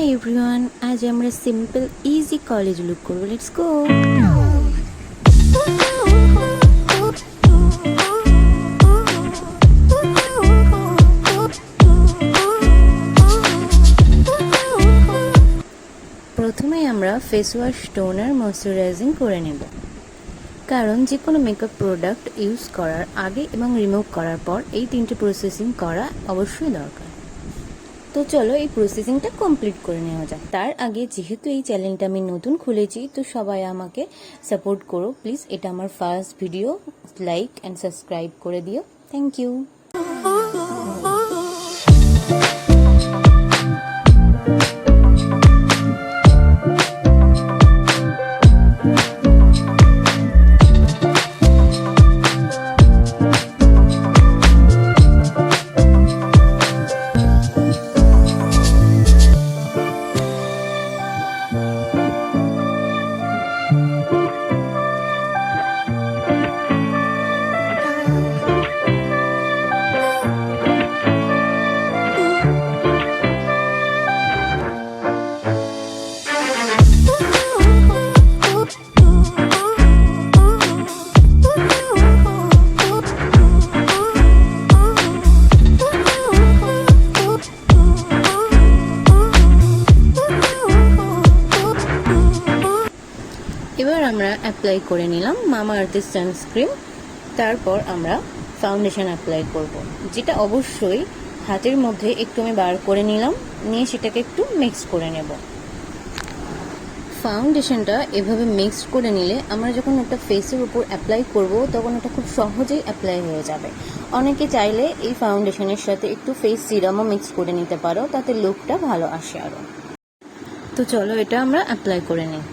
Hi everyone, আজ আমরা simple easy college look করব। Let's go. প্রথমে আমরা ফেস ওয়াশ, টোনার, ময়শ্চারাইজিং করে নেব, কারণ যে কোনো মেকআপ প্রোডাক্ট ইউজ করার আগে এবং রিমুভ করার পর এই তিনটে প্রসেসিং করা অবশ্যই দরকার। তো চলো এই প্রসেসিংটা কমপ্লিট করে নেওয়া যাক। তার আগে যেহেতু এই চ্যানেলটা আমি নতুন খুলেছি, তো সবাই আমাকে সাপোর্ট করো প্লিজ। এটা আমার first video, like and subscribe করে দিও। Thank you. এবার আমরা অ্যাপ্লাই করে নিলাম মামা আর্থের সানস্ক্রিন। তারপর আমরা ফাউন্ডেশন অ্যাপ্লাই করব, যেটা অবশ্যই হাতের মধ্যে একটু আমি বার করে নিলাম, নিয়ে সেটাকে একটু মিক্স করে নেব। ফাউন্ডেশনটা এভাবে মিক্স করে নিলে আমরা যখন ওটা ফেসের উপর অ্যাপ্লাই করব তখন ওটা খুব সহজেই অ্যাপ্লাই হয়ে যাবে। অনেকে চাইলে এই ফাউন্ডেশনের সাথে একটু ফেস সিরামও মিক্স করে নিতে পারো, তাতে লুকটা ভালো আসে আরও। তো চলো এটা আমরা অ্যাপ্লাই করে নিই।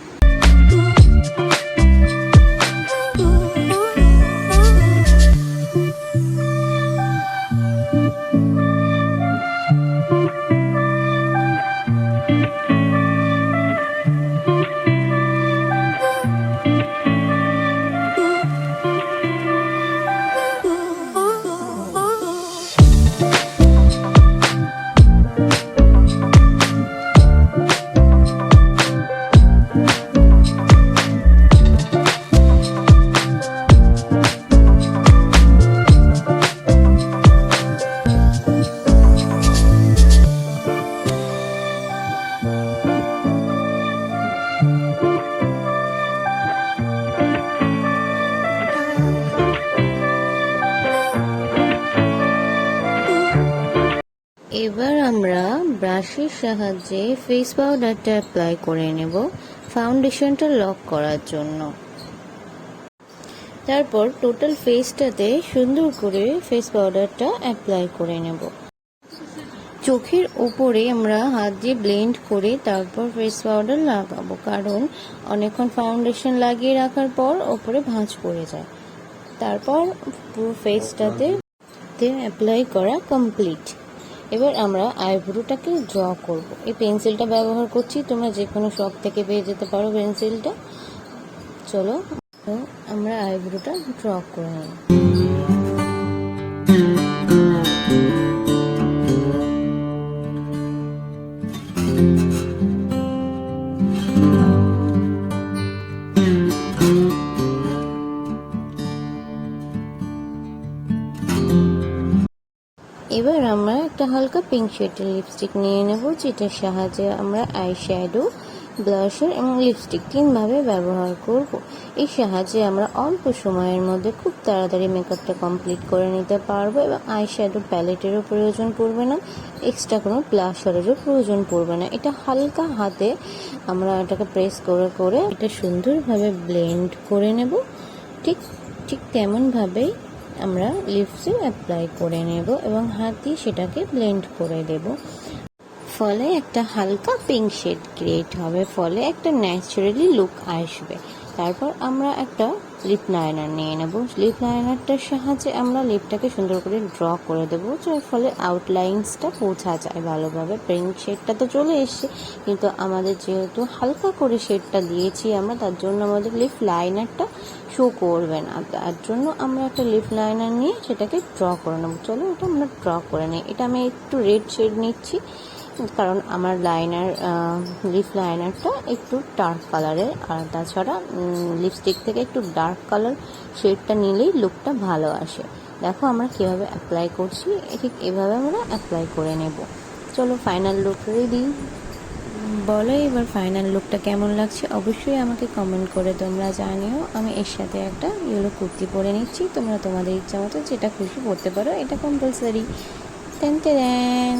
এবার আমরা ব্রাশের সাহায্যে ফেস পাউডারটা অ্যাপ্লাই করে নেব ফাউন্ডেশনটা লক করার জন্য। তারপর টোটাল ফেসটাতে সুন্দর করে ফেস পাউডারটা অ্যাপ্লাই করে নেব। চোখের উপরে আমরা হাত দিয়ে ব্লেন্ড করে তারপর ফেস পাউডার লাগাবো, কারণ অনেকক্ষণ ফাউন্ডেশন লাগিয়ে রাখার পর ওপরে ভাঁজ পড়ে যায়। তারপর পুরো ফেসটাতে অ্যাপ্লাই করা কমপ্লিট। এবার আমরা আইব্রোটাকে ড্র করব। এই পেন্সিলটা ব্যবহার করছি, তোমরা যে কোনো শপ থেকে পেয়ে যেতে পারো পেন্সিলটা। চলো আমরা আইব্রোটা ড্র করে নিই। এবার আমরা একটা হালকা পিঙ্ক শেডের লিপস্টিক নিয়ে নেব, যেটার সাহায্যে আমরা আই শ্যাডো, ব্লাশার এবং লিপস্টিক তিনভাবে ব্যবহার করব। এই সাহায্যে আমরা অল্প সময়ের মধ্যে খুব তাড়াতাড়ি মেকআপটা কমপ্লিট করে নিতে পারবো এবং আই শ্যাডো প্যালেটেরও প্রয়োজন পড়বে না, এক্সট্রা কোনো ব্লাশারেরও প্রয়োজন পড়বে না। এটা হালকা হাতে আমরা এটাকে প্রেস করে করে এটা সুন্দরভাবে ব্লেন্ড করে নেব। ঠিক তেমনভাবেই আমরা লিপসে অ্যাপ্লাই করে নেব এবং হাত দিয়ে সেটাকে ব্লেন্ড করে দেব। ফলে একটা হালকা পিঙ্ক শেড ক্রিয়েট হবে, ফলে একটা ন্যাচারালি লুক আসবে। তারপর আমরা একটা লিপ লাইনার নিয়ে নেব। লিপ লাইনারটার সাহায্যে আমরা লিপটাকে সুন্দর করে ড্র করে দেবো, যার ফলে আউটলাইন্সটা বোঝা যায় ভালোভাবে। পিঙ্ক শেডটা তো চলে এসছে, কিন্তু আমাদের যেহেতু হালকা করে শেডটা দিয়েছি আমরা, তার জন্য আমাদের লিপ লাইনারটা শো করবে না। তার জন্য আমরা একটা লিপ লাইনার নিয়ে সেটাকে ড্র করে নেব। চলো এটা আমরা ড্র করে নিই। এটা আমি একটু রেড শেড নিচ্ছি, কারণ আমার লিপ লাইনারটা একটু ডার্ক কালারের, আর তাছাড়া লিপস্টিক থেকে একটু ডার্ক কালার শেডটা নিলেই লুকটা ভালো আসে। দেখো আমরা কীভাবে অ্যাপ্লাই করছি, ঠিক এভাবে আমরা অ্যাপ্লাই করে নেব। চলো ফাইনাল লুক রেডি। বলো এবার ফাইনাল লুকটা কেমন লাগছে, অবশ্যই আমাকে কমেন্ট করে তোমরা জানিও। আমি এর সাথে একটা ইয়েলো কুর্তি পরে নিচ্ছি, তোমরা তোমাদের ইচ্ছা মতো যেটা খুশি পরতে পারো, এটা কম্পালসারি। Ten ten.